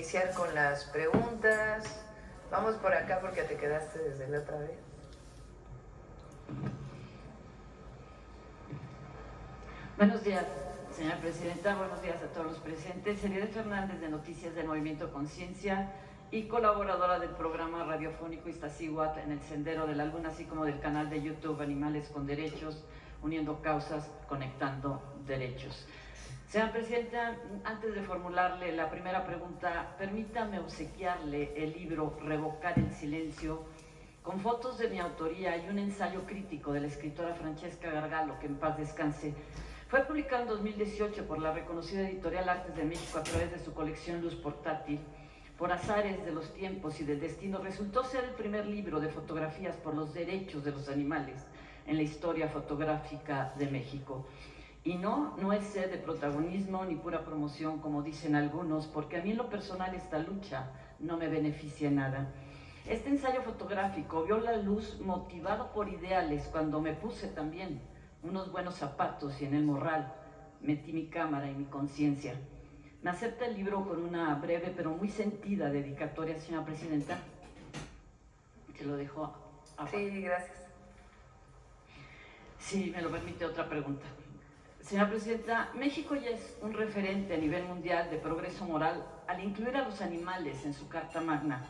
iniciar con las preguntas. Vamos por acá porque te quedaste desde la otra vez. Buenos días, señora presidenta. Buenos días a todos los presentes. Elide Fernández, de Noticias del Movimiento Conciencia y colaboradora del programa radiofónico Iztaccíhuatl en el Sendero de la Luna, así como del canal de YouTube Animales con Derechos, uniendo causas, conectando derechos. Señora presidenta, antes de formularle la primera pregunta, permítame obsequiarle el libro Revocar el Silencio, con fotos de mi autoría y un ensayo crítico de la escritora Francesca Gargalo, que en paz descanse. Fue publicado en 2018 por la reconocida editorial Artes de México a través de su colección Luz Portátil. Por azares de los tiempos y del destino, resultó ser el primer libro de fotografías por los derechos de los animales en la historia fotográfica de México. Y no es sed de protagonismo ni pura promoción, como dicen algunos, porque a mí en lo personal esta lucha no me beneficia en nada. Este ensayo fotográfico vio la luz motivado por ideales cuando me puse también unos buenos zapatos y en el morral metí mi cámara y mi conciencia. ¿Me acepta el libro con una breve pero muy sentida dedicatoria, señora presidenta? Se lo dejo a... Sí, gracias. Sí, me lo permite, otra pregunta. Señora presidenta, México ya es un referente a nivel mundial de progreso moral al incluir a los animales en su Carta Magna.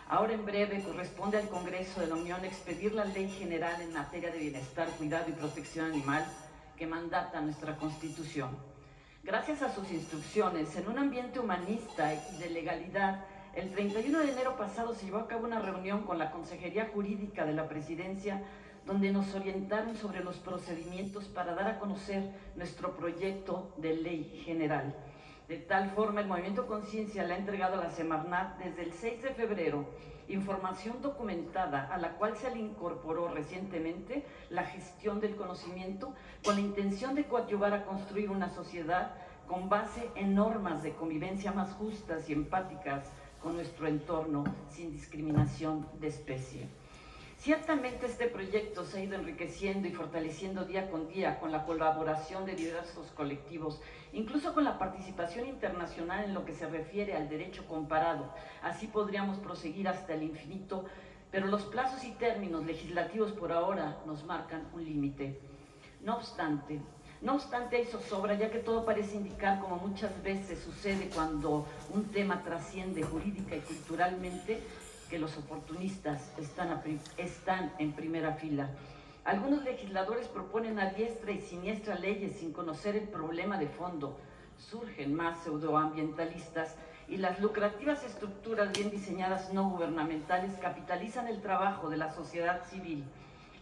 Ahora en breve corresponde al Congreso de la Unión expedir la Ley General en materia de bienestar, cuidado y protección animal que mandata nuestra Constitución. Gracias a sus instrucciones, en un ambiente humanista y de legalidad, el 31 de enero pasado se llevó a cabo una reunión con la Consejería Jurídica de la Presidencia, donde nos orientaron sobre los procedimientos para dar a conocer nuestro proyecto de ley general. De tal forma, el Movimiento Conciencia le ha entregado a la Semarnat desde el 6 de febrero información documentada a la cual se le incorporó recientemente la gestión del conocimiento con la intención de coadyuvar a construir una sociedad con base en normas de convivencia más justas y empáticas con nuestro entorno sin discriminación de especie. Ciertamente este proyecto se ha ido enriqueciendo y fortaleciendo día con día con la colaboración de diversos colectivos, incluso con la participación internacional en lo que se refiere al derecho comparado. Así podríamos proseguir hasta el infinito, pero los plazos y términos legislativos por ahora nos marcan un límite. No obstante, hay zozobra, ya que todo parece indicar, como muchas veces sucede cuando un tema trasciende jurídica y culturalmente, que los oportunistas están en primera fila. Algunos legisladores proponen a diestra y siniestra leyes sin conocer el problema de fondo. Surgen más pseudoambientalistas y las lucrativas estructuras bien diseñadas no gubernamentales capitalizan el trabajo de la sociedad civil,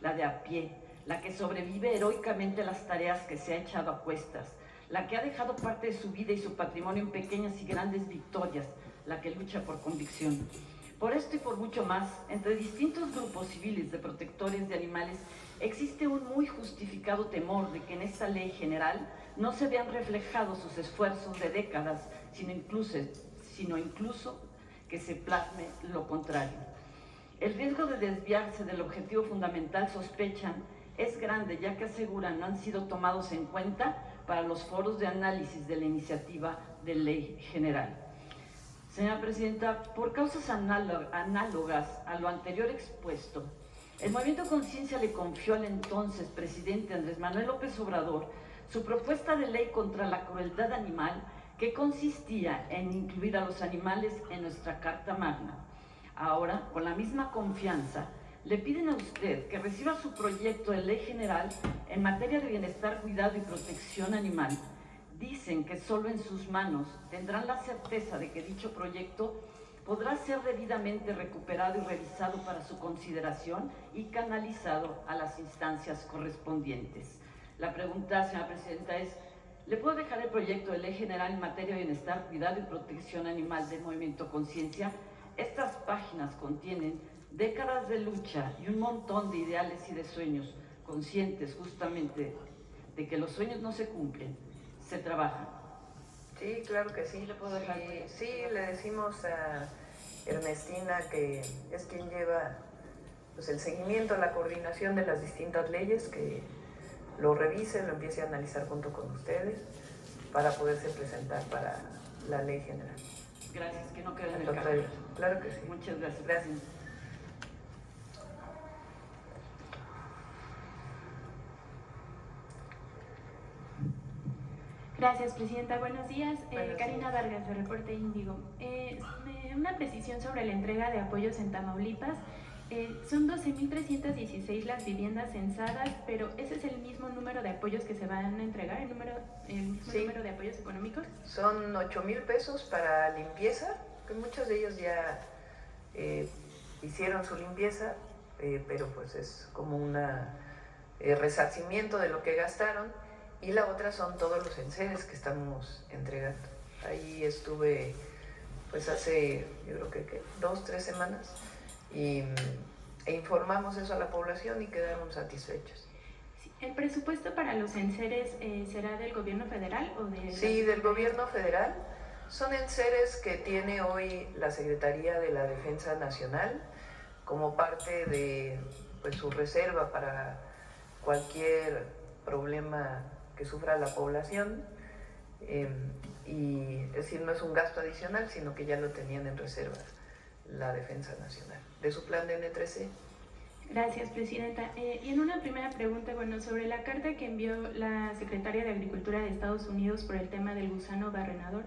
la de a pie, la que sobrevive heroicamente a las tareas que se ha echado a cuestas, la que ha dejado parte de su vida y su patrimonio en pequeñas y grandes victorias, la que lucha por convicción. Por esto y por mucho más, entre distintos grupos civiles de protectores de animales, existe un muy justificado temor de que en esta ley general no se vean reflejados sus esfuerzos de décadas, sino incluso que se plasme lo contrario. El riesgo de desviarse del objetivo fundamental, sospechan, es grande, ya que aseguran no han sido tomados en cuenta para los foros de análisis de la iniciativa de ley general. Señora presidenta, por causas análogas a lo anterior expuesto, el Movimiento Conciencia le confió al entonces presidente Andrés Manuel López Obrador su propuesta de ley contra la crueldad animal, que consistía en incluir a los animales en nuestra Carta Magna. Ahora, con la misma confianza, le piden a usted que reciba su proyecto de ley general en materia de bienestar, cuidado y protección animal. Dicen que solo en sus manos tendrán la certeza de que dicho proyecto podrá ser debidamente recuperado y revisado para su consideración y canalizado a las instancias correspondientes. La pregunta, señora presidenta, es: ¿le puedo dejar el proyecto de ley general en materia de bienestar, cuidado y protección animal del Movimiento Conciencia? Estas páginas contienen décadas de lucha y un montón de ideales y de sueños, conscientes justamente de que los sueños no se cumplen, se trabaja. Sí, claro que sí. ¿Le puedo dejar? Sí, le decimos a Ernestina, que es quien lleva pues, el seguimiento, la coordinación de las distintas leyes, que lo revise, lo empiece a analizar junto con ustedes para poderse presentar para la ley general. Gracias, que no quede en el Al contrario, claro que sí. Muchas gracias. Gracias. Gracias, Presidenta. Buenos días. Karina días. Vargas, de Reporte Índigo. Una precisión sobre la entrega de apoyos en Tamaulipas. Son 12.316 las viviendas censadas, pero ¿ese es el mismo número de apoyos que se van a entregar, el mismo Sí. número de apoyos económicos? Son 8,000 pesos para limpieza, que muchos de ellos ya hicieron su limpieza, pero pues es como un resarcimiento de lo que gastaron. Y la otra son todos los enseres que estamos entregando. Ahí estuve pues hace, yo creo que 2-3 semanas, e informamos eso a la población y quedaron satisfechos. ¿El presupuesto para los enseres será del gobierno federal o de...? Sí, del gobierno federal. Son enseres que tiene hoy la Secretaría de la Defensa Nacional como parte de pues, su reserva para cualquier problema que sufra la población, y es decir, no es un gasto adicional, sino que ya lo tenían en reserva la Defensa Nacional, de su plan de N3C. Gracias, Presidenta. Y en una primera pregunta, bueno, sobre la carta que envió la Secretaria de Agricultura de Estados Unidos por el tema del gusano barrenador,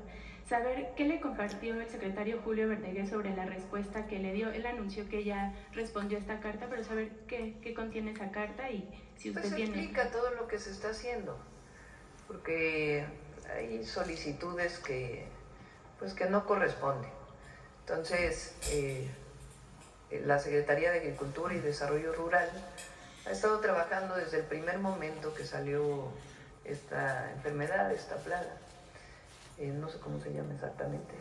saber qué le compartió el secretario Julio Verdeguer sobre la respuesta que le dio. Él anunció que ya respondió a esta carta, pero saber qué contiene esa carta y si usted pues tiene... explica todo lo que se está haciendo, porque hay solicitudes que no corresponden. Entonces, la Secretaría de Agricultura y Desarrollo Rural ha estado trabajando desde el primer momento que salió esta enfermedad, esta plaga. No sé cómo se llama exactamente,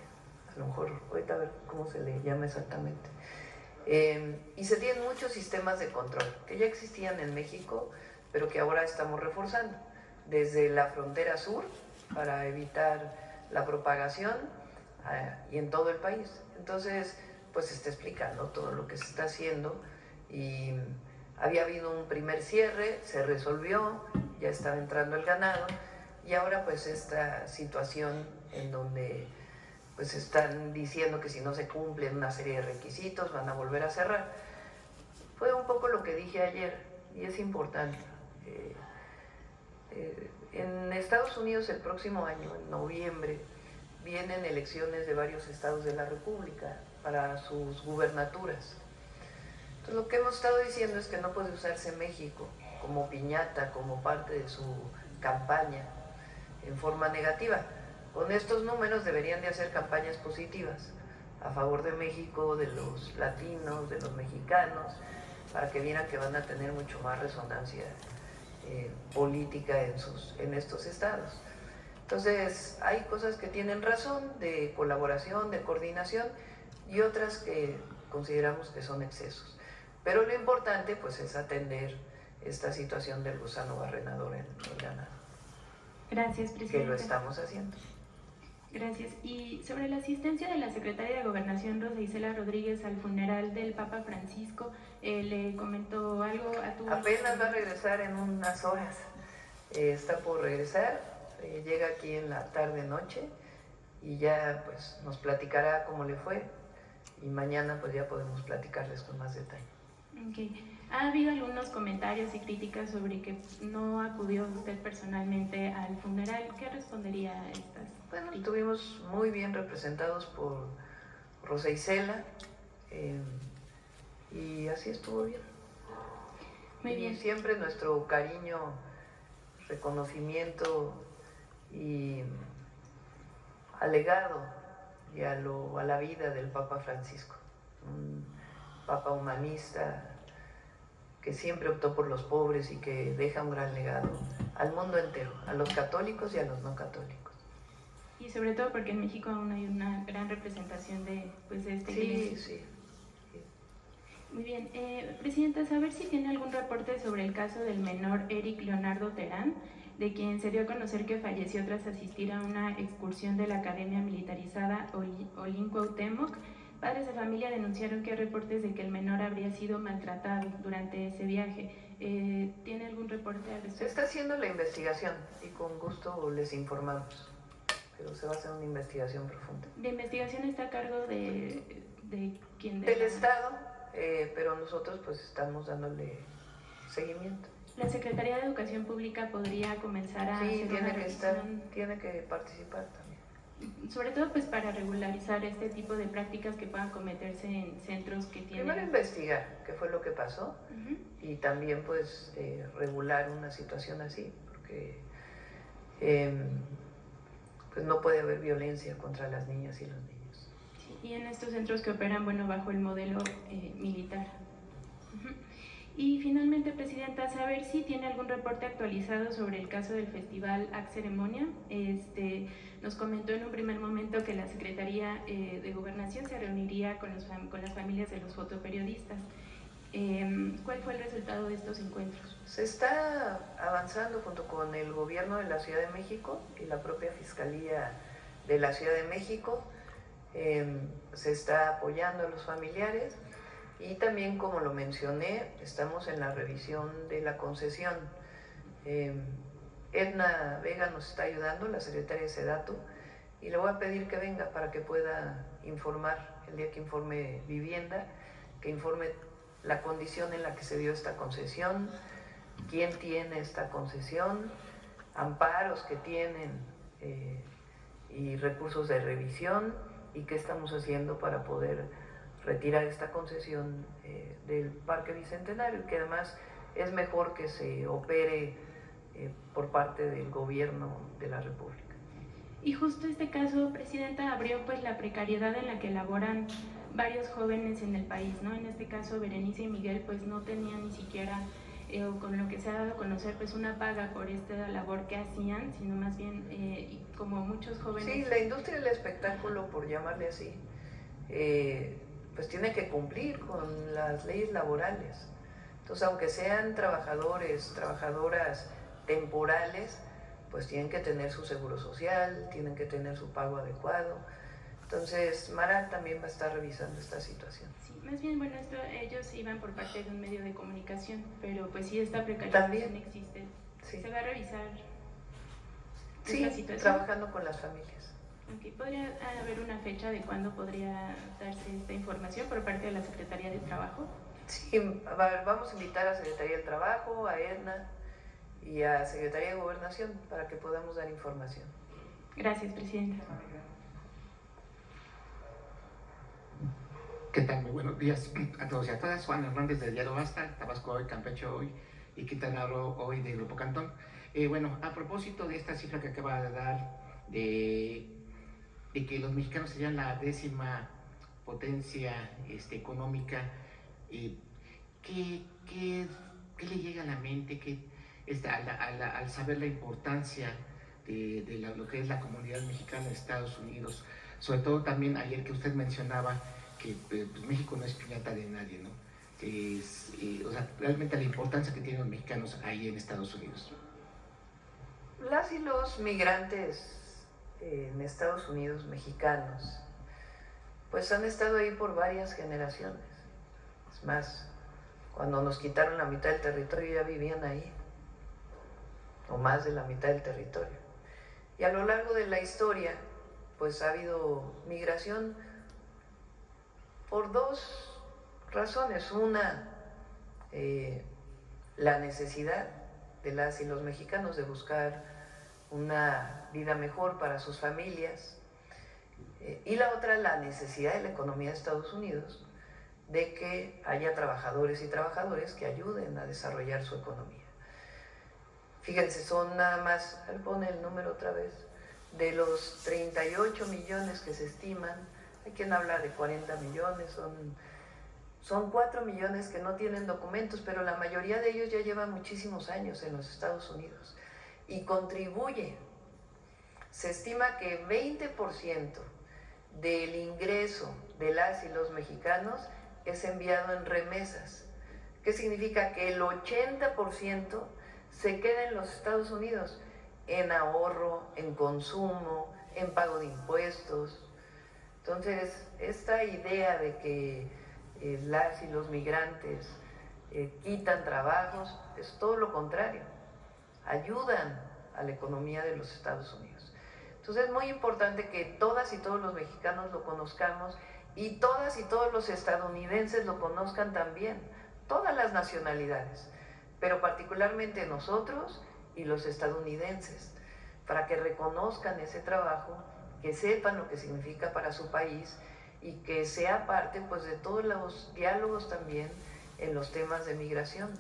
a lo mejor ahorita a ver cómo se le llama exactamente. Y se tienen muchos sistemas de control que ya existían en México, pero que ahora estamos reforzando, desde la frontera sur para evitar la propagación y en todo el país. Entonces, pues se está explicando todo lo que se está haciendo, y había habido un primer cierre, se resolvió, ya estaba entrando el ganado, y ahora pues esta situación en donde pues están diciendo que si no se cumplen una serie de requisitos van a volver a cerrar. Fue un poco lo que dije ayer, y es importante. En Estados Unidos el próximo año, en noviembre, vienen elecciones de varios estados de la República para sus gubernaturas. Entonces lo que hemos estado diciendo es que no puede usarse México como piñata, como parte de su campaña en forma negativa. Con estos números deberían de hacer campañas positivas a favor de México, de los latinos, de los mexicanos, para que vieran que van a tener mucho más resonancia política en estos estados. Entonces hay cosas que tienen razón de colaboración, de coordinación, y otras que consideramos que son excesos. Pero lo importante pues es atender esta situación del gusano barrenador en el ganado. Gracias, Presidenta. Que lo estamos haciendo. Gracias. Y sobre la asistencia de la Secretaria de Gobernación, Rosa Isela Rodríguez, al funeral del Papa Francisco, ¿le comentó algo a tu...? Apenas va a regresar en unas horas. Está por regresar, llega aquí en la tarde-noche y ya pues nos platicará cómo le fue, y mañana pues ya podemos platicarles con más detalle. Okay. Ha habido algunos comentarios y críticas sobre que no acudió usted personalmente al funeral. ¿Qué respondería a estas? Bueno, estuvimos muy bien representados por Rosa Isela, y así estuvo bien. Muy bien. Y siempre nuestro cariño, reconocimiento y alegado y a la vida del Papa Francisco, un Papa humanista que siempre optó por los pobres y que deja un gran legado al mundo entero, a los católicos y a los no católicos. Y sobre todo porque en México aún hay una gran representación de esta iglesia. Sí. Muy bien. Presidenta, saber si tiene algún reporte sobre el caso del menor Eric Leonardo Terán, de quien se dio a conocer que falleció tras asistir a una excursión de la Academia Militarizada Olin Cuauhtémoc. Padres de familia denunciaron que hay reportes de que el menor habría sido maltratado durante ese viaje. ¿Tiene algún reporte al respecto? Se está haciendo la investigación y con gusto les informamos. pero se va a hacer una investigación profunda. ¿La investigación está a cargo de quién? Del Estado, pero nosotros pues estamos dándole seguimiento. ¿La Secretaría de Educación Pública podría comenzar a Sí, hacer tiene una que revisión? tiene que participar también. Sobre todo pues para regularizar este tipo de prácticas que puedan cometerse en centros que tienen... Primero investigar qué fue lo que pasó Uh-huh. y también pues regular una situación así, porque pues no puede haber violencia contra las niñas y los niños. Sí, y en estos centros que operan, bueno, bajo el modelo militar. Uh-huh. Y finalmente, Presidenta, saber si tiene algún reporte actualizado sobre el caso del Festival Ac Ceremonia. Nos comentó en un primer momento que la Secretaría de Gobernación se reuniría con las familias de los fotoperiodistas. ¿Cuál fue el resultado de estos encuentros? Se está avanzando junto con el gobierno de la Ciudad de México y la propia Fiscalía de la Ciudad de México. Se está apoyando a los familiares. Y también, como lo mencioné, estamos en la revisión de la concesión. Edna Vega nos está ayudando, la secretaria de Sedatu, y le voy a pedir que venga para que pueda informar el día que informe Vivienda, que informe la condición en la que se dio esta concesión, quién tiene esta concesión, amparos que tienen y recursos de revisión, y qué estamos haciendo para poder retirar esta concesión del Parque Bicentenario, que además es mejor que se opere por parte del gobierno de la República. Y justo este caso, Presidenta, abrió pues la precariedad en la que laboran varios jóvenes en el país, ¿no? En este caso, Berenice y Miguel pues no tenían ni siquiera, con lo que se ha dado a conocer, pues una paga por esta labor que hacían, sino más bien, como muchos jóvenes... Sí, la industria del espectáculo, por llamarle así, pues tiene que cumplir con las leyes laborales. Entonces, aunque sean trabajadores, trabajadoras temporales, pues tienen que tener su seguro social, tienen que tener su pago adecuado. Entonces, Mara también va a estar revisando esta situación. Sí, más bien, bueno, ellos iban por parte de un medio de comunicación, pero pues sí, esta precariedad ¿También? existe. Sí. ¿Se va a revisar Sí, esta situación? trabajando con las familias. Okay. ¿Podría haber una fecha de cuándo podría darse esta información por parte de la Secretaría de Trabajo? Sí, vamos a invitar a Secretaría del Trabajo, a Edna y a Secretaría de Gobernación para que podamos dar información. Gracias, Presidenta. ¿Qué tal? Muy buenos días a todos y a todas. Juan Hernández de Diario Basta, Tabasco Hoy, Campeche Hoy y Quintana Roo Hoy de Grupo Cantón. Bueno, a propósito de esta cifra que acaba de dar de que los mexicanos serían la 10ª potencia económica, ¿qué le llega a la mente al saber la importancia de lo que es la comunidad mexicana en Estados Unidos? Sobre todo también ayer que usted mencionaba que pues, México no es piñata de nadie, ¿no? O sea, realmente la importancia que tienen los mexicanos ahí en Estados Unidos. Las y los migrantes en Estados Unidos, mexicanos, pues han estado ahí por varias generaciones. Es más, cuando nos quitaron la mitad del territorio ya vivían ahí, o más de la mitad del territorio. Y a lo largo de la historia, pues ha habido migración por dos razones. Una, la necesidad de las y los mexicanos de buscar una vida mejor para sus familias, y la otra, la necesidad de la economía de Estados Unidos de que haya trabajadores y trabajadoras que ayuden a desarrollar su economía. Fíjense, son nada más, pone el número otra vez, de los 38 millones que se estiman, hay quien habla de 40 millones, son 4 millones que no tienen documentos, pero la mayoría de ellos ya llevan muchísimos años en los Estados Unidos y contribuye. Se estima que 20% del ingreso de las y los mexicanos es enviado en remesas. ¿Qué significa? Que el 80% se queda en los Estados Unidos en ahorro, en consumo, en pago de impuestos. Entonces, esta idea de que las y los migrantes quitan trabajos es todo lo contrario, ayudan a la economía de los Estados Unidos. Entonces es muy importante que todas y todos los mexicanos lo conozcamos y todas y todos los estadounidenses lo conozcan también, todas las nacionalidades, pero particularmente nosotros y los estadounidenses, para que reconozcan ese trabajo, que sepan lo que significa para su país y que sea parte pues de todos los diálogos también en los temas de migración.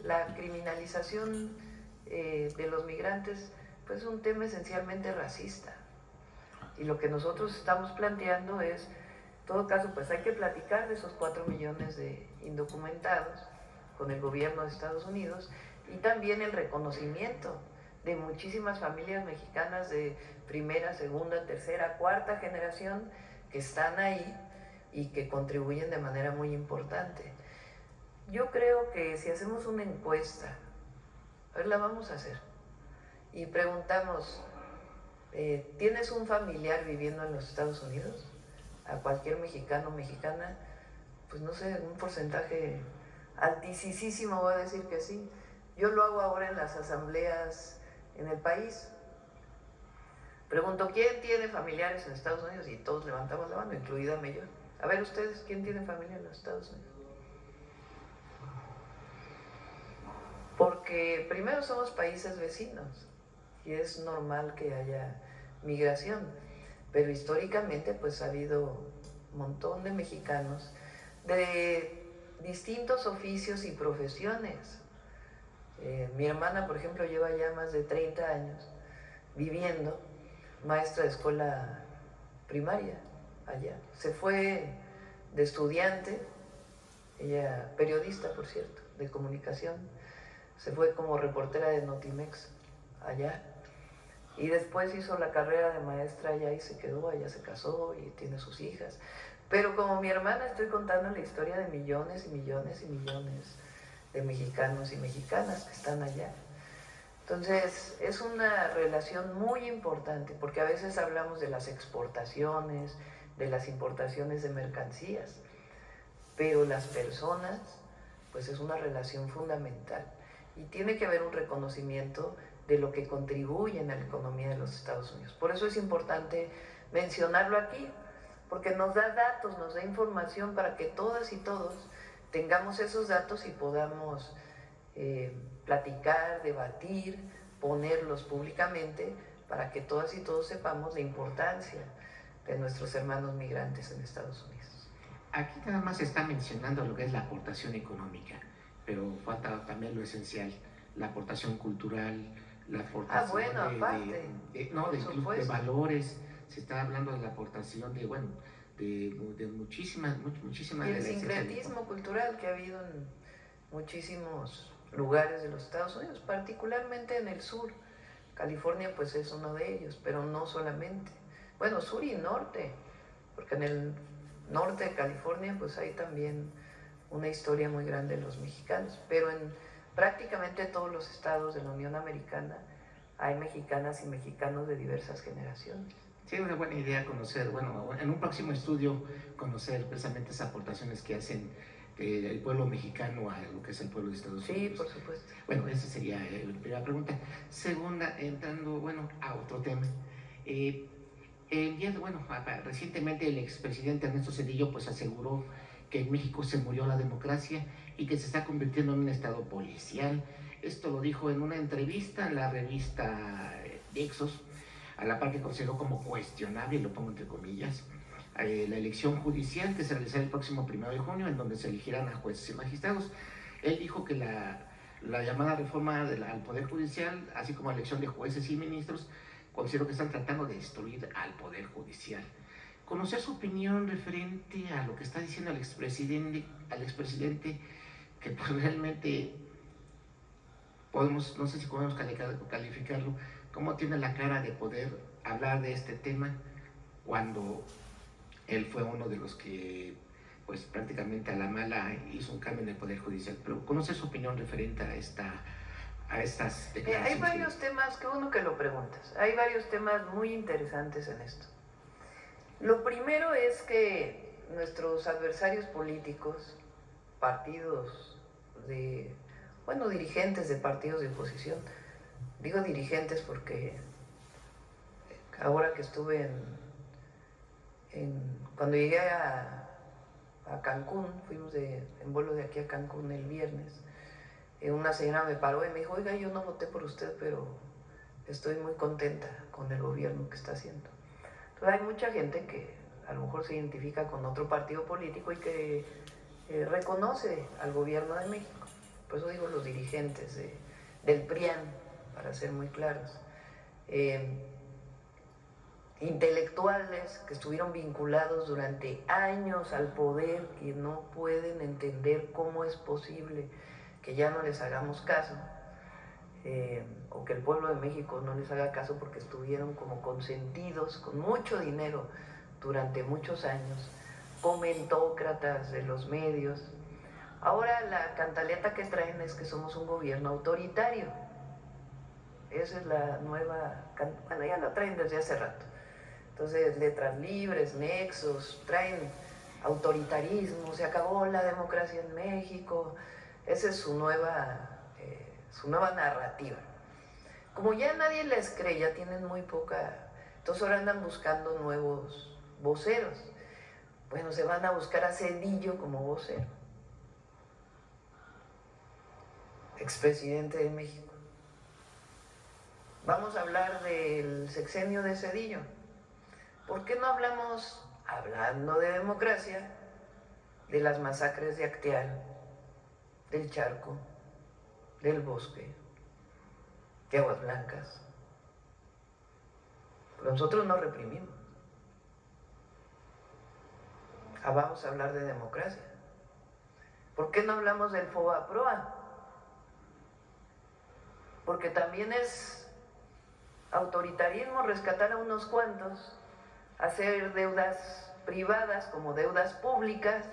La criminalización de los migrantes pues es un tema esencialmente racista, y lo que nosotros estamos planteando es, en todo caso, pues hay que platicar de esos 4 millones de indocumentados con el gobierno de Estados Unidos, y también el reconocimiento de muchísimas familias mexicanas de primera, segunda, tercera, cuarta generación que están ahí y que contribuyen de manera muy importante. Yo creo que si hacemos una encuesta, a ver, la vamos a hacer, y preguntamos, ¿tienes un familiar viviendo en los Estados Unidos? A cualquier mexicano o mexicana, pues no sé, un porcentaje altísimo va a decir que sí. Yo lo hago ahora en las asambleas en el país. Pregunto, ¿quién tiene familiares en Estados Unidos? Y todos levantamos la mano, incluida yo. A ver ustedes, ¿quién tiene familia en los Estados Unidos? Porque primero somos países vecinos y es normal que haya migración, pero históricamente pues ha habido un montón de mexicanos de distintos oficios y profesiones. Mi hermana, por ejemplo, lleva ya más de 30 años viviendo, maestra de escuela primaria allá. Se fue de estudiante, ella periodista, por cierto, de comunicación, se fue como reportera de Notimex allá, y después hizo la carrera de maestra allá y se quedó, allá se casó y tiene sus hijas. Pero como mi hermana, estoy contando la historia de millones y millones y millones de mexicanos y mexicanas que están allá. Entonces, es una relación muy importante, porque a veces hablamos de las exportaciones, de las importaciones de mercancías, pero las personas, pues es una relación fundamental. Y tiene que haber un reconocimiento de lo que contribuyen a la economía de los Estados Unidos. Por eso es importante mencionarlo aquí, porque nos da datos, nos da información para que todas y todos tengamos esos datos y podamos platicar, debatir, ponerlos públicamente para que todas y todos sepamos la importancia de nuestros hermanos migrantes en Estados Unidos. Aquí nada más se está mencionando lo que es la aportación económica, pero falta también lo esencial, la aportación cultural, la aportación de valores. Se está hablando de la aportación de, bueno, de muchísimas y el sincretismo cultural que ha habido en muchísimos lugares de los Estados Unidos, particularmente en el sur. California pues es uno de ellos, pero no solamente. Bueno, sur y norte, porque en el norte de California pues hay también una historia muy grande de los mexicanos, pero en prácticamente todos los estados de la Unión Americana hay mexicanas y mexicanos de diversas generaciones. Sí, una buena idea conocer, bueno, en un próximo estudio conocer precisamente esas aportaciones que hacen el pueblo mexicano a lo que es el pueblo de Estados Unidos. Sí, por supuesto. Bueno, esa sería la primera pregunta. Segunda, entrando, bueno, a otro tema. Recientemente el expresidente Ernesto Zedillo pues aseguró que en México se murió la democracia y que se está convirtiendo en un estado policial. Esto lo dijo en una entrevista en la revista Exos, a la par que consideró como cuestionable, y lo pongo entre comillas, la elección judicial que se realizará el próximo 1 de junio, en donde se elegirán a jueces y magistrados. Él dijo que la llamada reforma al Poder Judicial, así como la elección de jueces y ministros, considero que están tratando de destruir al Poder Judicial. Conocer su opinión referente a lo que está diciendo el expresidente, que pues realmente podemos, no sé si podemos calificarlo, cómo tiene la cara de poder hablar de este tema cuando él fue uno de los que pues prácticamente a la mala hizo un cambio en el Poder Judicial. Pero conocer su opinión referente a estas declaraciones. Hay varios temas, qué bueno que lo preguntas, hay varios temas muy interesantes en esto. Lo primero es que nuestros adversarios políticos, dirigentes de partidos de oposición, digo dirigentes porque ahora que estuve cuando llegué a Cancún, fuimos en vuelo de aquí a Cancún el viernes, una señora me paró y me dijo, oiga, yo no voté por usted, pero estoy muy contenta con el gobierno que está haciendo. Entonces hay mucha gente que a lo mejor se identifica con otro partido político y que reconoce al gobierno de México. Por eso digo los dirigentes del PRIAN, para ser muy claros. Intelectuales que estuvieron vinculados durante años al poder, que no pueden entender cómo es posible que ya no les hagamos caso, o que el pueblo de México no les haga caso porque estuvieron como consentidos con mucho dinero durante muchos años, comentócratas de los medios. Ahora la cantaleta que traen es que somos un gobierno autoritario. Esa es la nueva, bueno, ya la traen desde hace rato. Entonces, letras libres, nexos, traen autoritarismo, se acabó la democracia en México. Esa es su nueva narrativa. Como ya nadie les cree, ya tienen muy poca, entonces ahora andan buscando nuevos voceros. Bueno, se van a buscar a Zedillo como vocero, expresidente de México. Vamos a hablar del sexenio de Zedillo. ¿Por qué no hablamos, hablando de democracia, de las masacres de Acteal, del Charco, del Bosque, de Aguas Blancas? Pero nosotros no reprimimos. Vamos a hablar de democracia. ¿Por qué no hablamos del FOBAPROA? Porque también es autoritarismo rescatar a unos cuantos, hacer deudas privadas como deudas públicas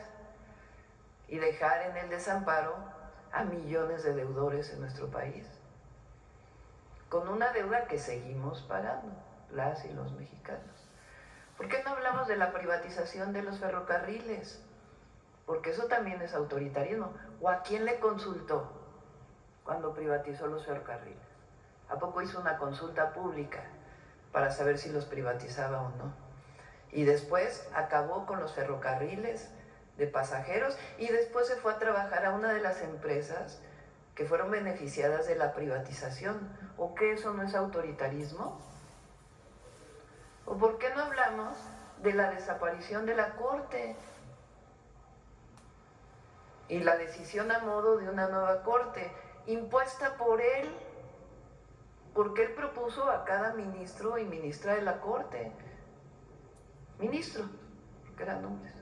y dejar en el desamparo a millones de deudores en nuestro país, con una deuda que seguimos pagando, las y los mexicanos. ¿Por qué no hablamos de la privatización de los ferrocarriles? Porque eso también es autoritarismo. ¿O a quién le consultó cuando privatizó los ferrocarriles? ¿A poco hizo una consulta pública para saber si los privatizaba o no? Y después acabó con los ferrocarriles de pasajeros y después se fue a trabajar a una de las empresas que fueron beneficiadas de la privatización. ¿O qué, eso no es autoritarismo? ¿O por qué no hablamos de la desaparición de la Corte y la decisión a modo de una nueva Corte impuesta por él? Porque él propuso a cada ministro y ministra de la Corte, ministro, porque eran hombres,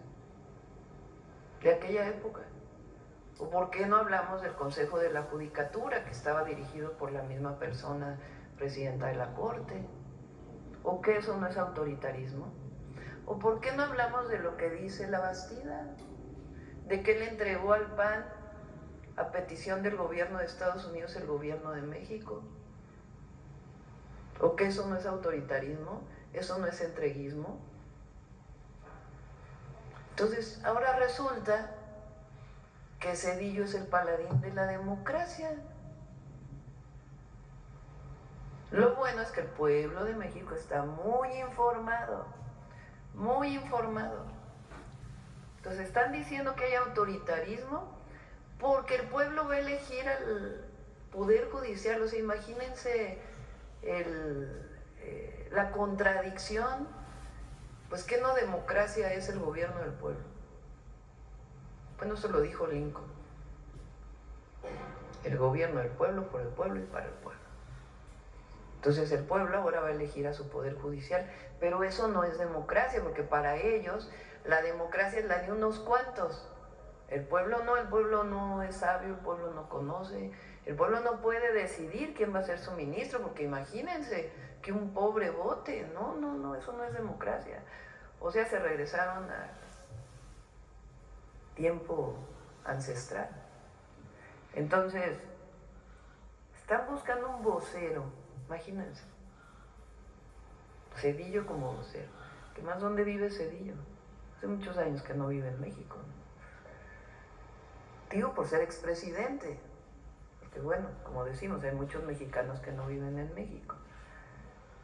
de aquella época. ¿O por qué no hablamos del Consejo de la Judicatura, que estaba dirigido por la misma persona, presidenta de la Corte? ¿O qué, eso no es autoritarismo? ¿O por qué no hablamos de lo que dice la Bastida? De que le entregó al PAN, a petición del gobierno de Estados Unidos, el gobierno de México. ¿O que eso no es autoritarismo? ¿Eso no es entreguismo? Entonces, ahora resulta que Zedillo es el paladín de la democracia. Lo bueno es que el pueblo de México está muy informado, muy informado. Entonces están diciendo que hay autoritarismo porque el pueblo va a elegir al Poder Judicial. O sea, imagínense la contradicción. Pues ¿qué no democracia es el gobierno del pueblo? Bueno, eso lo dijo Lincoln. El gobierno del pueblo, por el pueblo y para el pueblo. Entonces el pueblo ahora va a elegir a su Poder Judicial, pero eso no es democracia, porque para ellos la democracia es la de unos cuantos. El pueblo no es sabio, el pueblo no conoce, el pueblo no puede decidir quién va a ser su ministro, porque imagínense que un pobre vote. No, eso no es democracia. O sea, se regresaron a tiempo ancestral. Entonces, están buscando un vocero. Imagínense, Zedillo como vocero. ¿Qué más? ¿Dónde vive Zedillo? Hace muchos años que no vive en México, ¿no? Digo por ser expresidente, porque bueno, como decimos, hay muchos mexicanos que no viven en México.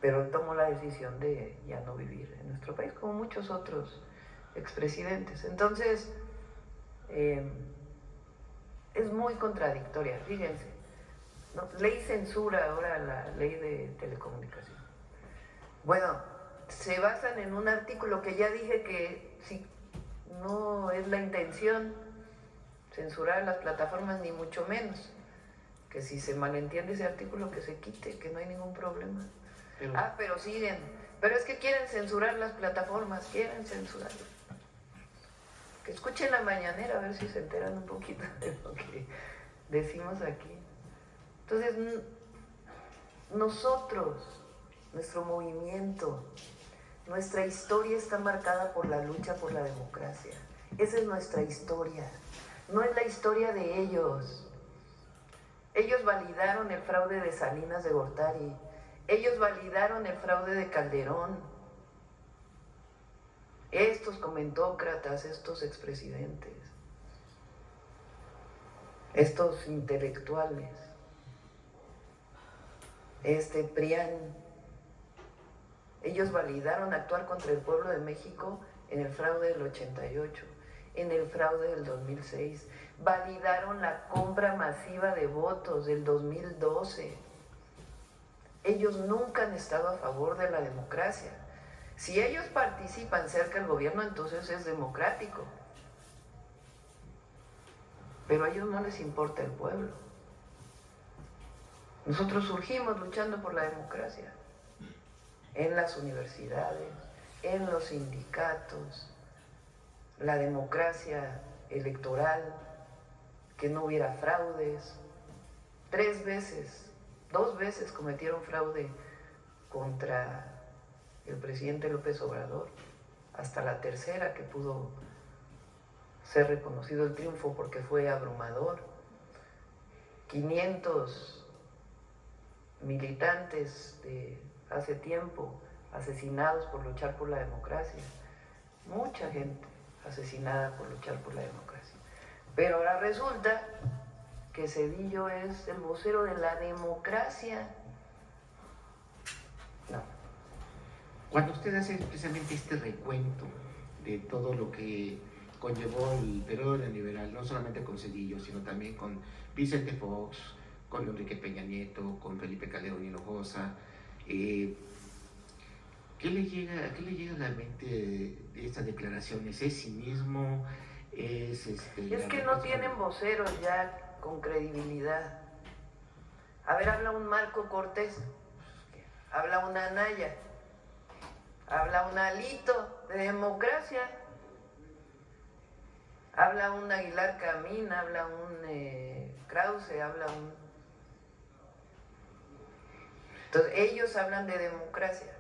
pero él tomó la decisión de ya no vivir en nuestro país, como muchos otros expresidentes. Entonces, es muy contradictoria, fíjense, ¿no? Ley censura ahora la ley de telecomunicación. Bueno, se basan en un artículo que ya dije que si no es la intención censurar las plataformas, ni mucho menos, que si se malentiende ese artículo que se quite, que no hay ningún problema. Pero siguen, pero es que quieren censurar las plataformas, quieren censurar. Que escuchen la mañanera a ver si se enteran un poquito de lo que decimos aquí. Entonces, nosotros, nuestro movimiento, nuestra historia está marcada por la lucha por la democracia. Esa es nuestra historia, no es la historia de ellos. Ellos validaron el fraude de Salinas de Gortari, ellos validaron el fraude de Calderón. Estos comentócratas, estos expresidentes, estos intelectuales, PRIAN, ellos validaron actuar contra el pueblo de México en el fraude del 88, en el fraude del 2006, validaron la compra masiva de votos del 2012. Ellos nunca han estado a favor de la democracia. Si ellos participan cerca del gobierno, entonces es democrático. Pero a ellos no les importa el pueblo. Nosotros surgimos luchando por la democracia. En las universidades, en los sindicatos, la democracia electoral, que no hubiera fraudes. 2 veces cometieron fraude contra el presidente López Obrador, hasta la tercera que pudo ser reconocido el triunfo porque fue abrumador. 500 militantes de hace tiempo asesinados por luchar por la democracia, mucha gente asesinada por luchar por la democracia. Pero ahora resulta que Zedillo es el vocero de la democracia. No. Cuando usted hace precisamente este recuento de todo lo que conllevó el periodo neoliberal, no solamente con Zedillo, sino también con Vicente Fox, con Enrique Peña Nieto, con Felipe Calderón Hinojosa, ¿qué le llega a la mente de estas declaraciones? ¿Es cinismo? Es que no tienen voceros ya con credibilidad. A ver, habla un Marco Cortés, habla una Anaya, habla un Alito de democracia, habla un Aguilar Camín, habla un Krause, habla un... Entonces, ellos hablan de democracia.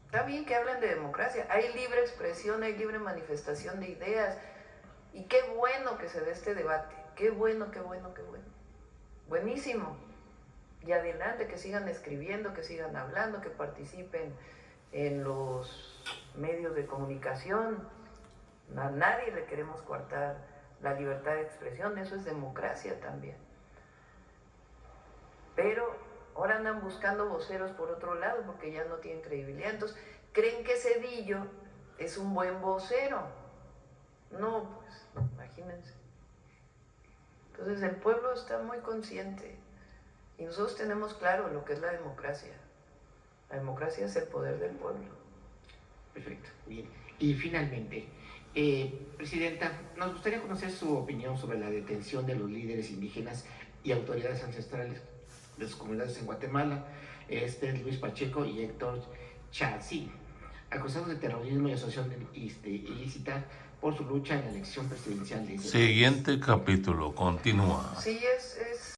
Está bien que hablen de democracia, hay libre expresión, hay libre manifestación de ideas, y qué bueno que se dé este debate, qué bueno. Buenísimo. Y adelante, que sigan escribiendo, que sigan hablando, que participen en los medios de comunicación. A nadie le queremos coartar la libertad de expresión, eso es democracia también. Pero ahora andan buscando voceros por otro lado porque ya no tienen credibilidad. Entonces, creen que Zedillo es un buen vocero. No, pues, imagínense. Entonces, el pueblo está muy consciente y nosotros tenemos claro lo que es la democracia. La democracia es el poder del pueblo. Perfecto, bien. Y finalmente, Presidenta, nos gustaría conocer su opinión sobre la detención de los líderes indígenas y autoridades ancestrales de sus comunidades en Guatemala, Luis Pacheco y Héctor Chazí, acusados de terrorismo y asociación ilícita por su lucha en la elección presidencial de ese Siguiente capítulo, continúa. Sí, es